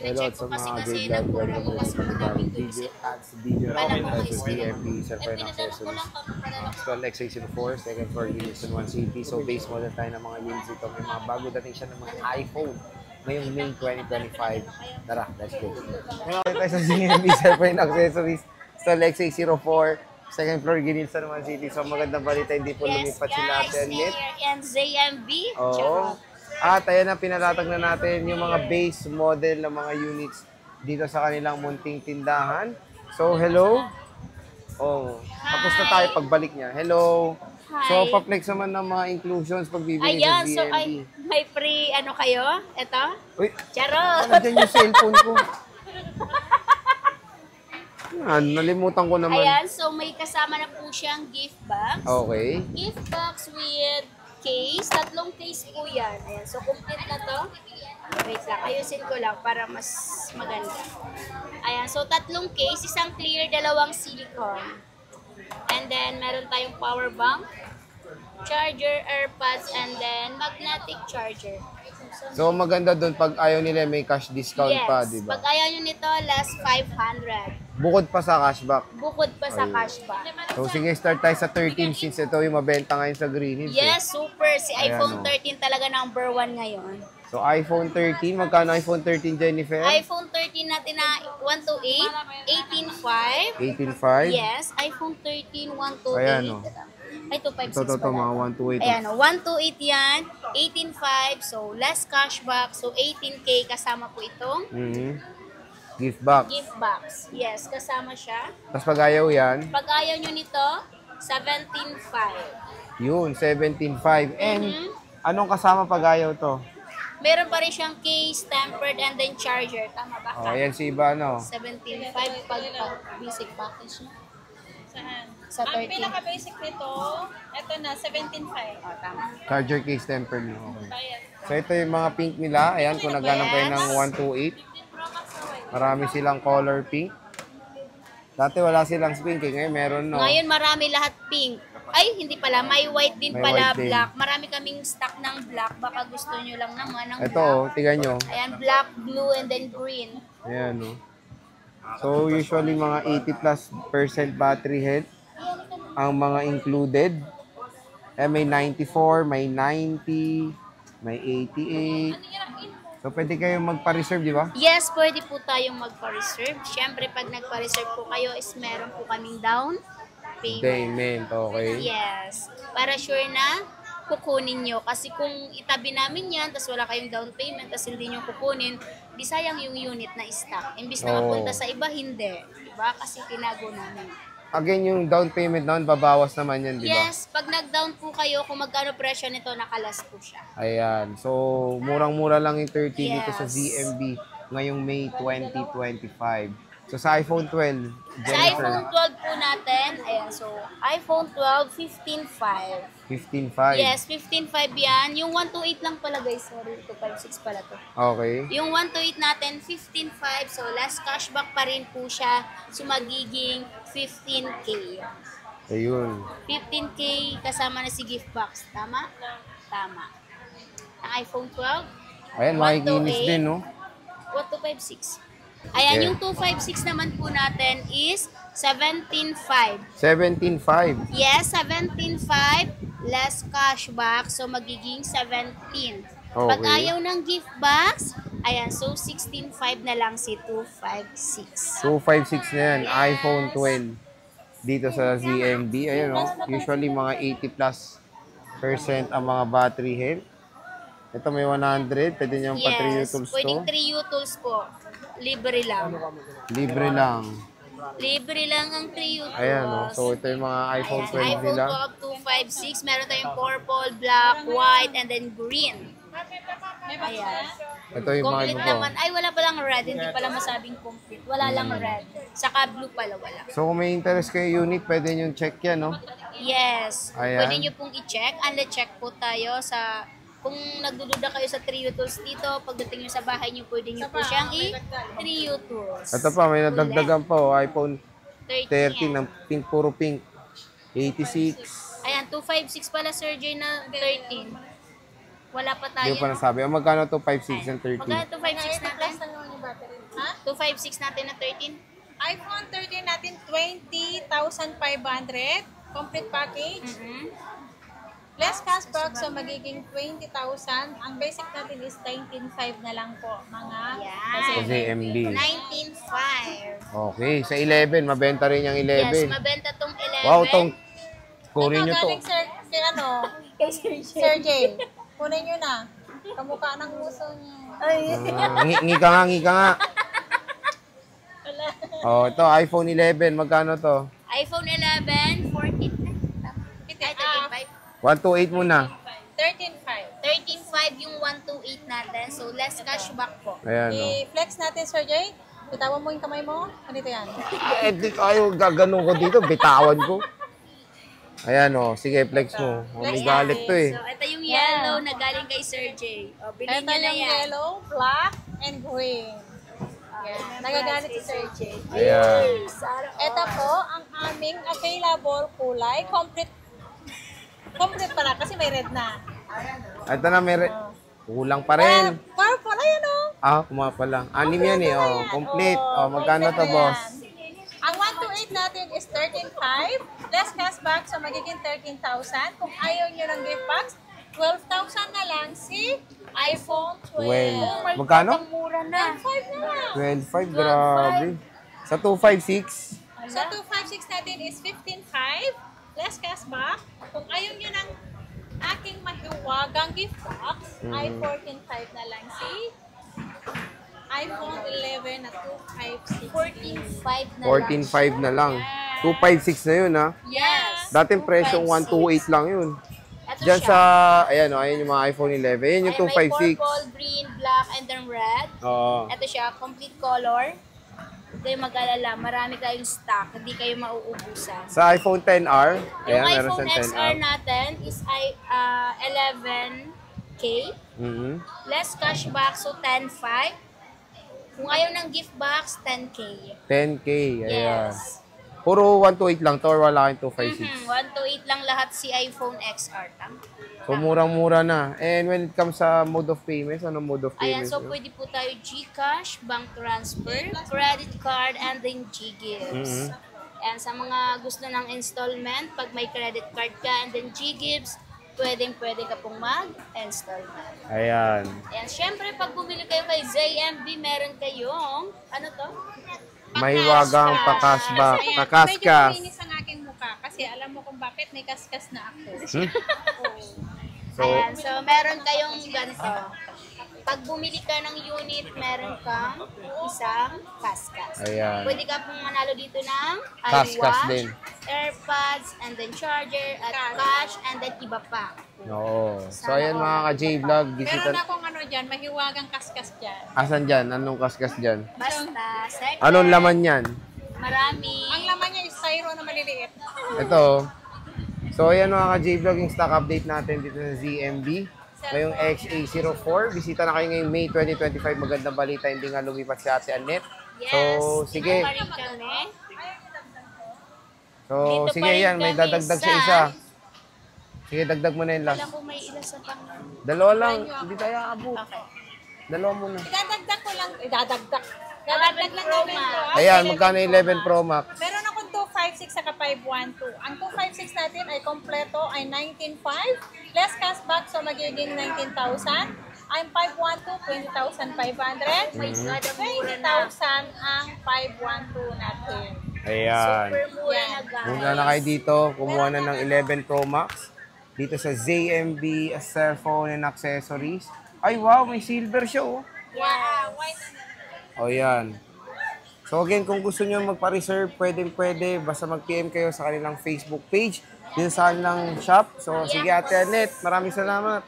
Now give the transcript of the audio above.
Chine-check ko kasi nagpuro mo kasi madaming doon sa pala ko kay DMB, Cellphone Accessories. Stall XA04, second floor, Houston 1 City. So, base model tayo ng mga units ito. May mga bago dating siya ng mga iPhone ngayong May 2025. Tara, let's go. Ngayon tayo sa DMB, Cellphone Accessories. Stall XA04, second floor, Ginilsan 1 City. So, magandang balita, hindi po lumipat sila Ate Annette. And ZMB. Oo. At ayan na, pinalatag na natin yung mga base model ng mga units dito sa kanilang munting tindahan. So, hello. Oh, tapos na tayo pagbalik niya. Hello. Hi. So, pa-flex naman ng mga inclusions pag bibili Ayan, sa so DMB. may free ano kayo? Ito? Uy, Charot! ano dyan yung cellphone ko? Yan, nalimutan ko naman. Ayan, so may kasama na po siyang gift box. Okay. Gift box with case. 3 case po yan. Ayan, so complete na to. Wait lang, ayusin ko lang para mas maganda. Ayan, so 3 case. Isang clear, 2 silicone. And then, meron tayong power bank, charger, AirPods, and then magnetic charger. So, maganda doon pag ayaw nila may cash discount pa, di ba? Pag ayaw nyo nito, last 500. Bukod pa sa cashback. Bukod pa sa cashback. So, sige, start tayo sa 13 since ito yung mabenta ngayon sa Green Hills. Yes, super. Si Ayan, iPhone oh. 13 talaga number 1 ngayon. So, iPhone 13. Magkano iPhone 13, Jennifer? iPhone 13 natin na 128, 18.5. 18.5. Yes, iPhone 13, 128. Ayan, oh. Ay, 256 Ito, pala. mga 128. Ayan, 128 yan. 18.5. So, less cashback. So, 18K kasama po itong Gift box. gift box. Yes, kasama siya. Tapos pag ayaw yan, Pag ayaw nyo nito, 17.5. yun, 17.5. And, anong kasama pag ayaw to? Meron pa rin siyang case, tempered, and then charger. Tama ba? Oh, yan si iba, no? 17.5 pag basic package niya. Saan? Sa Ang 13. pinaka-basic nito, ito na, 17.5. Oh, tama. Charger case tempered, no? Okay. Bayad. So, ito yung mga pink nila. Ayan, kung naghanap kayo ng 128. Marami silang color pink. Dati wala silang pink, eh. Ngayon meron, no? Ngayon marami lahat pink. Ay, hindi pala. May white din May pala, white din. black. Marami kaming stock ng black. Baka gusto nyo lang naman ng Ito, black. oh, tingnan nyo. Ayan, black, blue, and then green. Ayan, no? So, usually mga 80+% battery health ang mga included. Eh, may 94, may 90, may 88. So, pwede kayong magpa-reserve, di ba? Yes, pwede po tayong magpa-reserve. Siyempre, pag nagpa-reserve po kayo is meron po kaming down payment. Payment, okay. Yes. Para sure na kukunin nyo. Kasi kung itabi namin yan, tapos wala kayong down payment, tapos hindi nyo kukunin, di sayang yung unit na stock. Imbis na mapunta sa iba, hindi. Diba? Kasi tinago namin. Again, yung down payment naman, babawas naman yan, di ba? Yes, pag nag-down po kayo, kung magkano presyo nito, nakalas po siya. Ayan. So, murang-mura lang yung 13 dito sa Yes. ZMB ngayong May 2025. So, sa iPhone 12, Sa Jennifer, iPhone 12 po natin, ayan, so iPhone 12, 15.5. 15.5. Yes, 15.5 yan. Yung 128 lang pala guys, sorry, 256 pala to. Okay. Yung 128 natin, 15.5, so last cashback pa rin po siya, so magiging 15K. Ayun. 15K kasama na si gift box, tama? Tama. Ang iPhone 12, Ayan, makikinis 128. din, no? what 256? Ayan, Yeah. yung 256 naman po natin is 17.5. 17.5. Yes, 17.5 less cashback, so magiging 17. Pag Okay. ayaw ng gift box, ayan, so 16.5 na lang si 256. 256 na yan. Yes. iPhone 12. Dito sa ZMB. Ayun, no? Usually, mga 80+% ang mga battery health. Ito may 100. Pwede niyang pa 3 Yes, utils pwedeng to. 3 utils po. Libre lang. Libre lang. Libre lang ang 3 utils. Ayan, no? So, ito yung mga iPhone 12 iPhone nila. 12 256, meron tayong purple, black, white, and then green. Ayan. Ito yung mga Complete iba po. naman. Ay, wala palang red. Hindi pala masabing complete. Wala lang red. Saka blue pala wala. So, kung may interest kayo unit, pwede nyo check yan, no? Yes. Ayan. Pwede nyo pong i-check. Unle-check po tayo sa... Kung nagdududa kayo sa 3 utils dito, pagdating nyo sa bahay nyo, pwede nyo po siyang i-3 utils. Ito pa, may nadagdagan pa, oh. iPhone 13 yan. ng pink, puro pink. 86. Ayan, 256 pala, Sir Jay, na 13. Wala pa tayo. Hindi ko pa nasabi. Magkano to 5.6 and 13? Magkano to 5.6 natin? Plus na naman yung battery. Ha? 256 natin na 13? iPhone 13 natin, 20,500. Complete package. Less cashback, so magiging 20,000. Ang basic natin is 19,500 na lang po, mga Yan. Kasi MB. 19.5. Okay, sa 11, mabenta rin yung 11. Yes, mabenta tong 11. Wow, tong kunin nyo to. galing sir, kay ano, Kay Sir Jay. Sir Jay. Kunin nyo na. Kamukha ng uso niya. Ngi ka nga, ngi ka nga. Oh, ito, iPhone 11, magkano to? iPhone 11, 14. Ay, 13.5. 128 muna. 13,500. 13.5 yung 128 natin. So, less cashback po. Ayan, oh. I-flex natin, Sir Jay. Bitawan mo yung kamay mo. Ganito yan. Eh, ayaw, gaganon ko dito, bitawan ko. Ayan, oh. Sige, flex mo. Oh, may galit to eh. So, ito yung yellow na galing kay Sir Jay. O, bilhin Ito nyo na yung yan. yellow, black, and green. Yan. Nagagalit si Sir Jay. Ayan. Ito po, ang aming available kulay. Complete pala kasi may red na. Ito na, may kulang pa rin. Purple, ayan o. Ah, kumapa lang. Anim yan eh, oh. Complete. Oh, magkano to, boss? Ang 128 natin is 13,500. Less cashback, so magiging 13,000. Kung ayaw nyo ng gift box, 12,000 na lang si iPhone 12. Well, magkano? Ang mura na. 5 na lang. 12.5, grabe. Sa 256. Sa 256 natin is 15,500. Less cashback. Kung ayaw nyo ng aking mahiwagang gift box, ay 14,500 na lang si iPhone 11 na 256. 14.5 na lang. 14.5 na lang. 256 na yun, ha? Yes. Dating presyong 128 lang yun. Ito Diyan siya. sa, ayan o, ayan yung mga iPhone 11. Ayan yung Ay, may 256. purple, green, black, and then red. Oo. Ito siya, complete color. Huwag kayong mag-alala. Marami kayong stock. Hindi kayo mauubusan. Sa iPhone 10R, Yung ayan, meron iPhone sa XR 10R. natin is 11K. Mhm. Less cashback, so 10.5. Kung ayaw ng gift box, 10K. 10K, ayan. Yes. Puro 128 lang to or wala kayong 256. 128 lang lahat si iPhone XR. Tama? So, murang-mura na. And when it comes sa mode of payments, anong mode of Ayan, payments? so pwede po tayo GCash, bank transfer, credit card, and then G-Gives. And sa mga gusto ng installment, pag may credit card ka and then G-Gives, pwede ka pong mag-installment. Ayan. Ayan, syempre pag bumili kayo kay ZMB, meron kayong, ano to? May wagang pakasbak, Ayan, pakaskas. medyo malinis ang aking mukha kasi alam mo kung bakit may kaskas na ako. So, Ayan, so meron kayong ganito. Pag bumili ka ng unit, meron kang isang kaskas. ayan. Pwede ka pong manalo dito ng Kaskas iWatch, din. AirPods, and then charger, at cash, and then iba pa. Oo. So, ayan mga ka-J-Vlog. Meron Bisita. akong ano dyan, mahiwagang kaskas dyan. Asan dyan? Anong kaskas dyan? Basta, second, Anong laman yan? marami. Ang laman niya is styro na maliliit. Ito. So, ayan mga ka-J-Vlog, yung stock update natin dito sa ZMB. Ngayong XA04. Bisita na kayo ngayong May 2025. Magandang balita, hindi nga lumipat si Ate Annette. Yes, So, sige. dito pa rin kami. So, Dito sige pa rin yan. May kami dadagdag sa- sa isa. Sige, dagdag mo na yung Alam last. ko may isa pang... Dalawa lang. Hindi tayo abot. Okay. Dalawa muna. Idadagdag ko lang. Idadagdag. Dadagdag lang Pro namin Max. to. Ayan, magkano yung 11 Pro Max? Meron akong 256 saka 512. Ang 256 natin ay kompleto ay 19,500. Less cashback, so magiging 19,000. Ang 512, 20,500. My God, ang mura na. 20,000 ang 512 natin. Ayan. Super mura na, guys. Muna na kayo dito. Kumuha na ng 11 Pro Max. Dito sa ZMB Cellphone and Accessories. Ay, wow. May silver siya, oh. Wow, white O yan. So again, kung gusto nyo magpa-reserve, pwede. Basta mag-PM kayo sa kanilang Facebook page. Dito sa kanilang shop. So sige Ate Annette, maraming salamat.